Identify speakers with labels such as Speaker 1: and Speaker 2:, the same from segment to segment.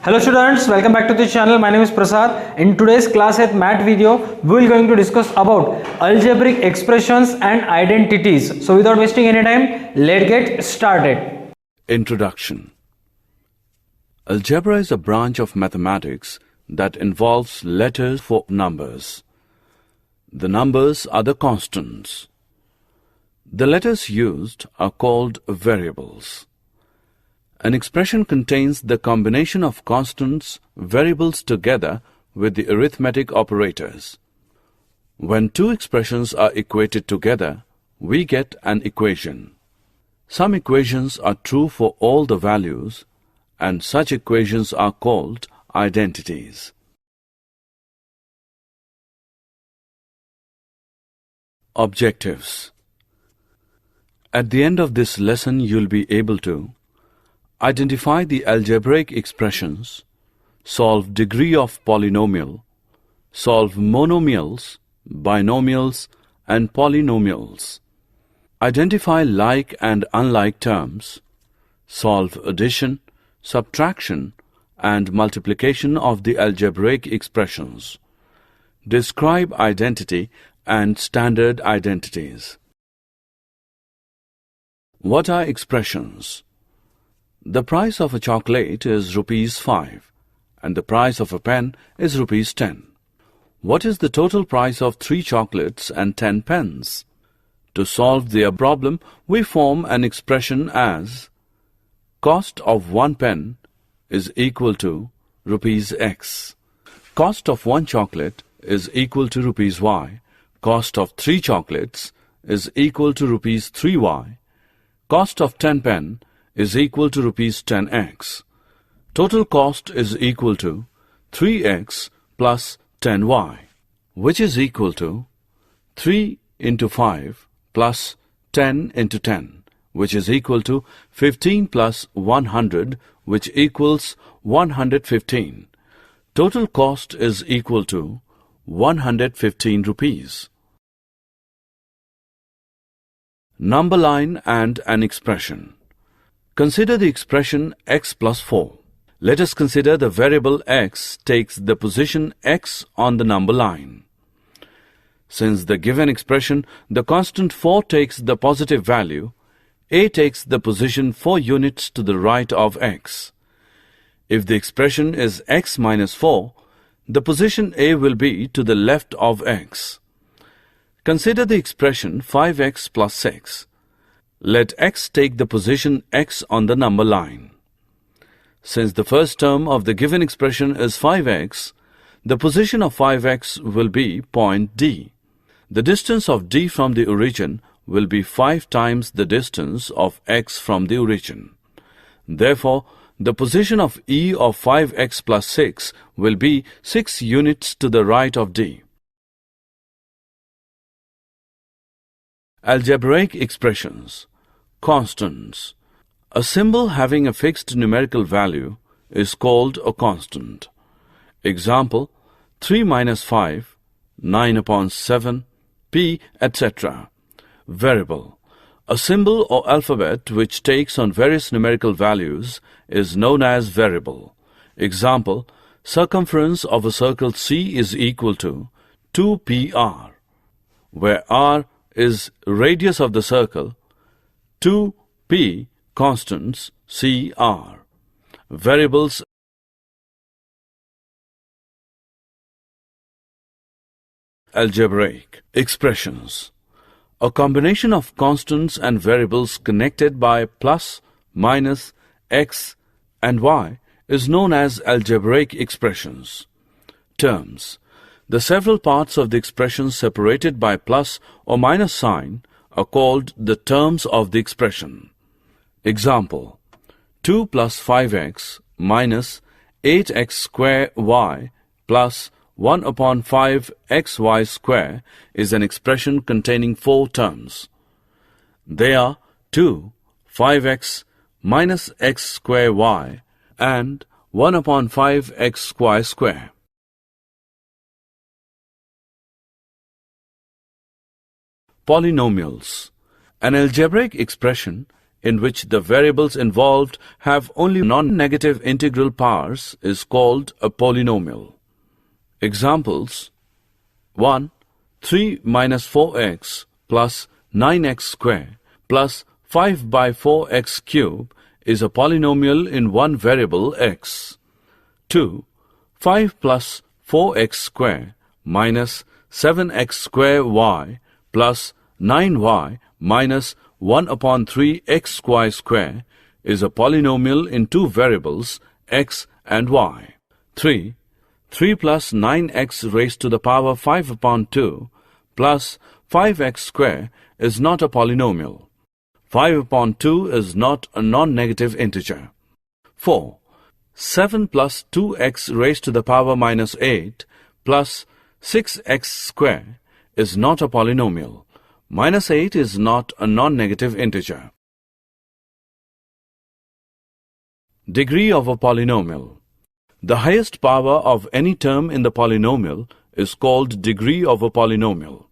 Speaker 1: Hello students, welcome back to the channel. My name is Prasad. In today's class at math video, we will going to discuss about algebraic expressions and identities. So without wasting any time, let's get started.
Speaker 2: Introduction. Algebra is a branch of mathematics that involves letters for numbers. The numbers are the constants. The letters used are called variables. An expression contains the combination of constants, variables together with the arithmetic operators. When two expressions are equated together, we get an equation. Some equations are true for all the values, and such equations are called identities. Objectives. At the end of this lesson, you'll be able to identify the algebraic expressions, solve degree of polynomial, solve monomials, binomials, and polynomials, identify like and unlike terms, solve addition, subtraction, and multiplication of the algebraic expressions, describe identity and standard identities. What are expressions? The price of a chocolate is ₹5 and the price of a pen is ₹10. What is the total price of 3 chocolates and 10 pens? To solve their problem, we form an expression as cost of 1 pen is equal to ₹X. Cost of 1 chocolate is equal to ₹Y. Cost of 3 chocolates is equal to ₹3Y. Cost of 10 pen is equal to ₹10X. Total cost is equal to 3X plus 10Y, which is equal to 3 into 5 plus 10 into 10, which is equal to 15 plus 100, which equals 115. Total cost is equal to 115 rupees. Number line and an expression. Consider the expression x plus 4. Let us consider the variable x takes the position x on the number line. Since the given expression, the constant 4 takes the positive value, a takes the position 4 units to the right of x. If the expression is x minus 4, the position a will be to the left of x. Consider the expression 5x plus 6. Let x take the position x on the number line. Since the first term of the given expression is 5x, the position of 5x will be point D. The distance of D from the origin will be 5 times the distance of x from the origin. Therefore, the position of E of 5x plus 6 will be 6 units to the right of D. Algebraic expressions. Constants. A symbol having a fixed numerical value is called a constant. Example, 3 minus 5, 9 upon 7, p, etc. Variable. A symbol or alphabet which takes on various numerical values is known as variable. Example, circumference of a circle C is equal to 2pr, where r is radius of the circle, 2p constants cr. Variables. Algebraic expressions. A combination of constants and variables connected by plus, minus, x and y is known as algebraic expressions. Terms. The several parts of the expression separated by plus or minus sign are called the terms of the expression. Example, 2 plus 5x minus 8x square y plus 1 upon 5xy square is an expression containing 4 terms. They are 2, 5x minus x square y and 1 upon 5xy square. Polynomials. An algebraic expression in which the variables involved have only non-negative integral powers is called a polynomial. Examples: 1. 3 minus 4x plus 9x square plus 5 by 4x cube is a polynomial in one variable x. 2. 5 plus 4x square minus 7x square y plus 9y minus 1 upon 3xy square is a polynomial in two variables x and y. 3. 3 plus 9x raised to the power 5 upon 2 plus 5x square is not a polynomial. 5 upon 2 is not a non-negative integer. 4. 7 plus 2x raised to the power minus 8 plus 6x square is not a polynomial. Minus 8 is not a non-negative integer. Degree of a polynomial. The highest power of any term in the polynomial is called degree of a polynomial.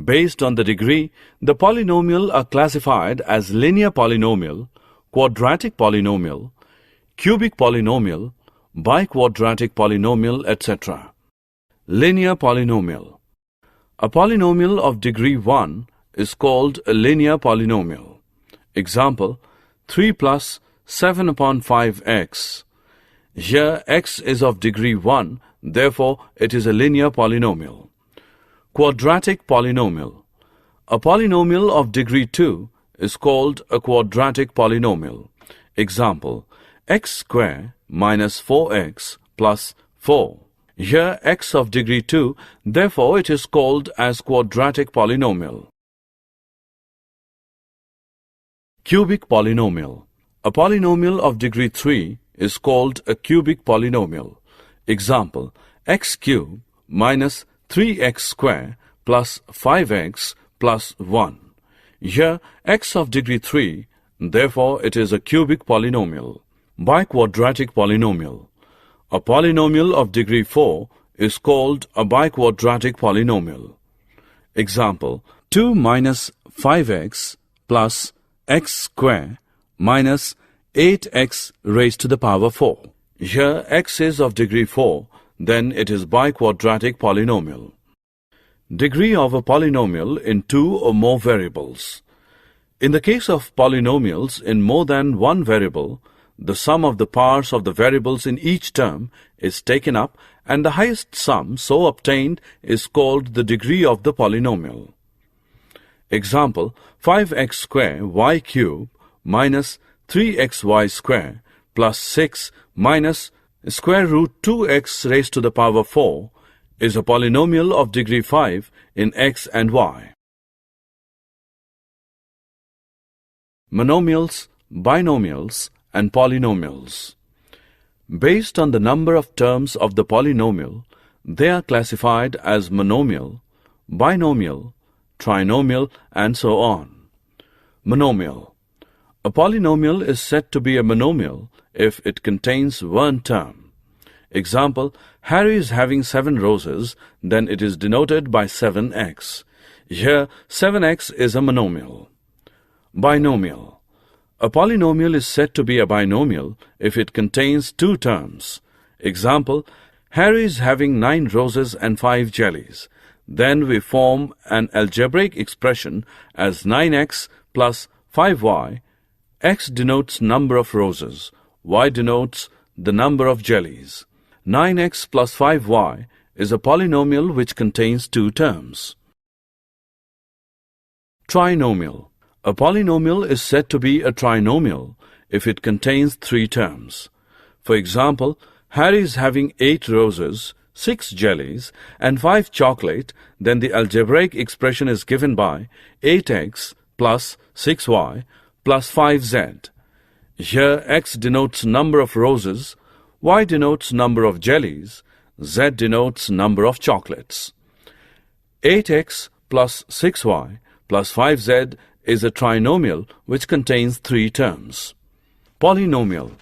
Speaker 2: Based on the degree, the polynomial are classified as linear polynomial, quadratic polynomial, cubic polynomial, biquadratic polynomial, etc. Linear polynomial. A polynomial of degree 1 is called a linear polynomial. Example: 3 plus 7 upon 5x. Here x is of degree 1, therefore it is a linear polynomial. Quadratic polynomial. A polynomial of degree 2 is called a quadratic polynomial. Example: x square minus 4x plus 4. Here x of degree 2, therefore it is called as quadratic polynomial. Cubic polynomial. A polynomial of degree 3 is called a cubic polynomial. Example: x cube minus 3x square plus 5x plus 1. Here x of degree 3, therefore it is a cubic polynomial. Biquadratic polynomial. A polynomial of degree 4 is called a biquadratic polynomial. Example: 2 minus 5x plus x square minus 8x raised to the power 4. Here x is of degree 4, then it is biquadratic polynomial. Degree of a polynomial in two or more variables. In the case of polynomials in more than one variable, the sum of the powers of the variables in each term is taken up, and the highest sum so obtained is called the degree of the polynomial. Example: 5x square y cube minus 3xy square plus 6 minus square root 2x raised to the power 4 is a polynomial of degree 5 in x and y. Monomials, binomials, and polynomials. Based on the number of terms of the polynomial, they are classified as monomial, binomial, trinomial, and so on. Monomial. A polynomial is said to be a monomial if it contains one term. Example: Harry is having 7 roses, then it is denoted by 7x. Here 7x is a monomial. Binomial. A polynomial is said to be a binomial if it contains two terms. Example: Harry is having 9 roses and 5 jellies. Then we form an algebraic expression as 9x plus 5y. X denotes number of roses, y denotes the number of jellies. 9x plus 5y is a polynomial which contains two terms. Trinomial. A polynomial is said to be a trinomial if it contains 3 terms. For example, Harry is having 8 roses, 6 jellies, and 5 chocolate, then the algebraic expression is given by 8x plus 6y plus 5z. Here x denotes number of roses, y denotes number of jellies, z denotes number of chocolates. 8x plus 6y plus 5z is a trinomial which contains 3 terms. Polynomial.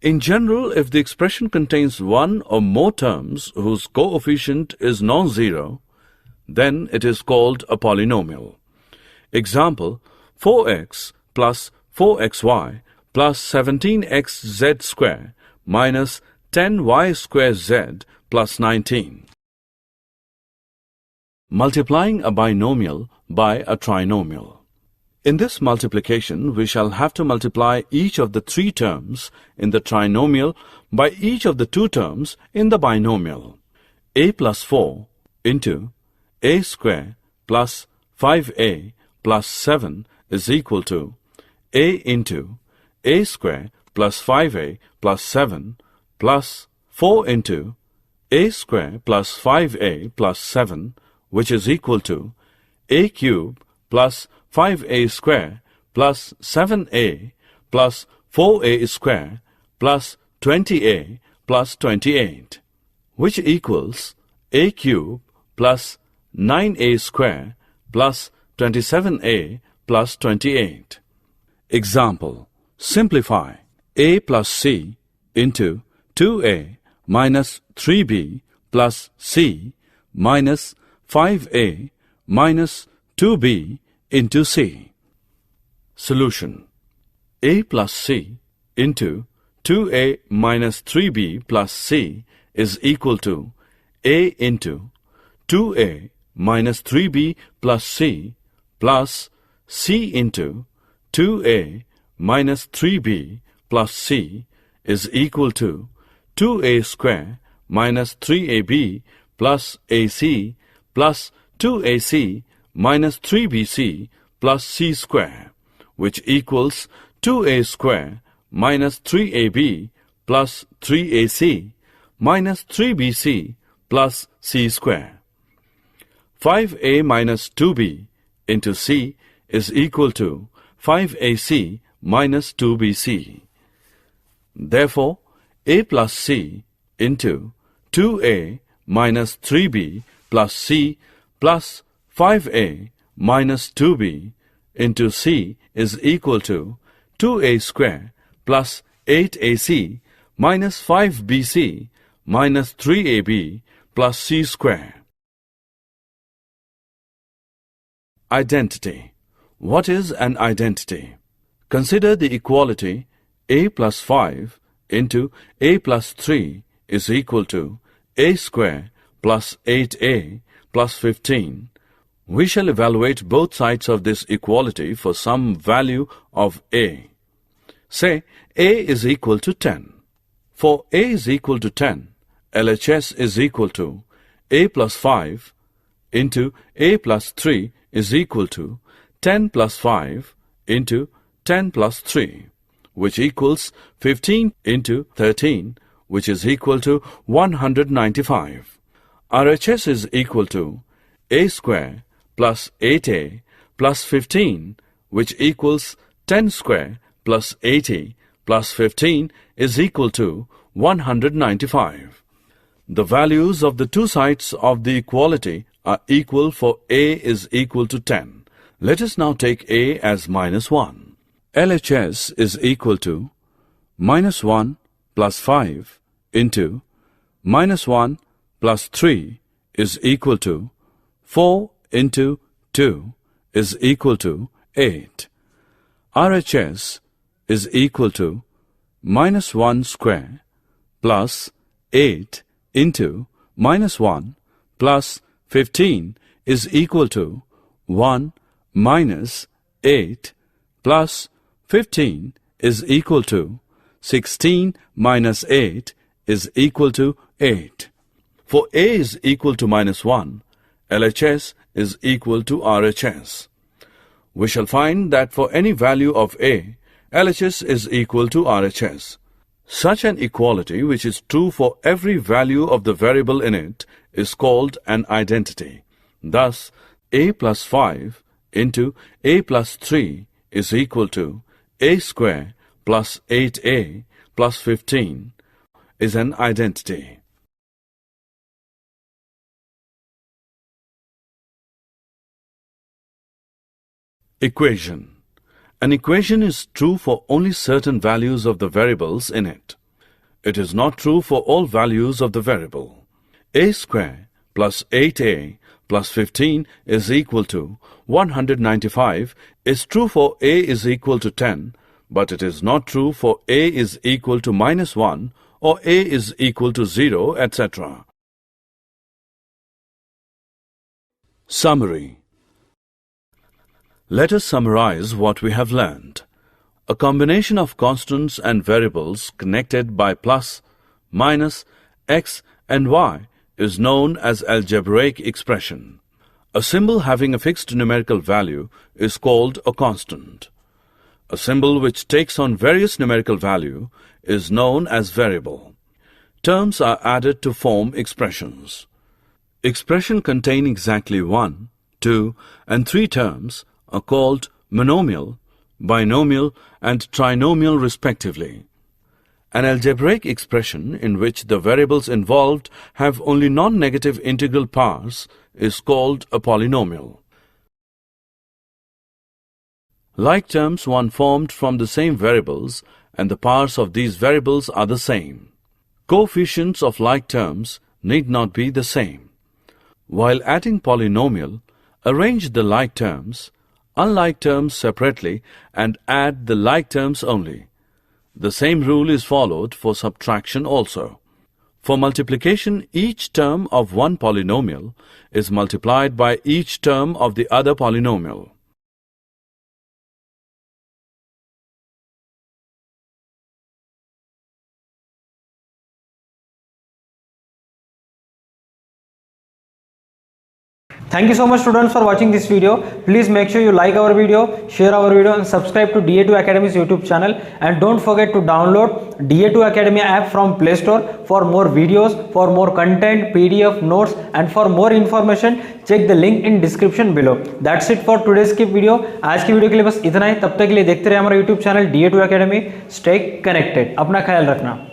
Speaker 2: In general, if the expression contains one or more terms whose coefficient is non-zero, then it is called a polynomial. Example: 4x plus 4xy plus 17xz square minus 10y square z plus 19. Multiplying a binomial by a trinomial. In this multiplication, we shall have to multiply each of the three terms in the trinomial by each of the two terms in the binomial. A plus 4 into a square plus 5a plus 7 is equal to a into a square plus 5a plus 7 plus 4 into a square plus 5a plus 7, which is equal to a cube plus 5a square plus 7a plus 4a square plus 20a plus 28, which equals a cube plus 9a square plus 27a plus 28. Example. Simplify a plus c into 2a minus 3b plus c minus 5a minus 2b into c. Solution. A plus c into 2a minus 3b plus c is equal to a into 2a minus 3b plus c plus c into 2a minus 3b plus c is equal to 2a square minus 3ab plus ac plus 2ac minus 3bc plus c square, which equals 2a square minus 3ab plus 3ac minus 3bc plus c square. 5a minus 2b into c is equal to 5ac minus 2bc. Therefore, a plus c into 2a minus 3b plus c plus 5a minus 2b into c is equal to 2a square plus 8ac minus 5bc minus 3ab plus c square. Identity. What is an identity? Consider the equality a plus 5 into a plus 3 is equal to a square plus 8a plus 15. We shall evaluate both sides of this equality for some value of a. Say a is equal to 10. For a is equal to 10, LHS is equal to a plus 5 into a plus 3 is equal to 10 plus 5 into 10 plus 3, which equals 15 into 13, which is equal to 195. RHS is equal to a square plus 8a plus 15, which equals 10 square plus 80 plus 15 is equal to 195. The values of the two sides of the equality are equal for a is equal to 10. Let us now take a as minus 1. LHS is equal to minus 1 plus 5 into minus 1 plus 3 is equal to 4 into 2 is equal to 8. RHS is equal to minus 1 square plus 8 into minus 1 plus 15 is equal to 1 minus 8 plus 15 is equal to 16 minus 8 is equal to 8. For a is equal to minus 1, LHS is equal to RHS. We shall find that for any value of a, LHS is equal to RHS. Such an equality, which is true for every value of the variable in it, is called an identity. Thus, a plus 5 into a plus 3 is equal to a square plus 8a plus 15 is an identity. Equation. An equation is true for only certain values of the variables in it. It is not true for all values of the variable. A square plus 8a plus 15 is equal to 195 is true for a is equal to 10, but it is not true for a is equal to -1 or a is equal to 0, etc. Summary. Let us summarize what we have learned. A combination of constants and variables connected by plus, minus, x and y is known as algebraic expression. A symbol having a fixed numerical value is called a constant. A symbol which takes on various numerical value is known as variable. Terms are added to form expressions. Expressions containing exactly 1, 2, and 3 terms are called monomial, binomial, and trinomial respectively. An algebraic expression in which the variables involved have only non-negative integral powers is called a polynomial. Like terms one formed from the same variables and the powers of these variables are the same. Coefficients of like terms need not be the same. While adding polynomial, arrange the like terms, unlike terms separately and add the like terms only. The same rule is followed for subtraction also. For multiplication, each term of one polynomial is multiplied by each term of the other polynomial.
Speaker 1: Thank you so much students for watching this video. Please make sure you like our video, share our video and subscribe to da2 Academy's YouTube channel, and don't forget to download da2 Academy app from Play Store for more videos, for more content, PDF, notes, and for more information check the link in description below. That's it for today's skip video. आज की video के लिए बस इतना ही. तब तक के लिए देखते रहे हमारा YouTube channel da2 Academy. Stay connected. अपना ख्याल रखना.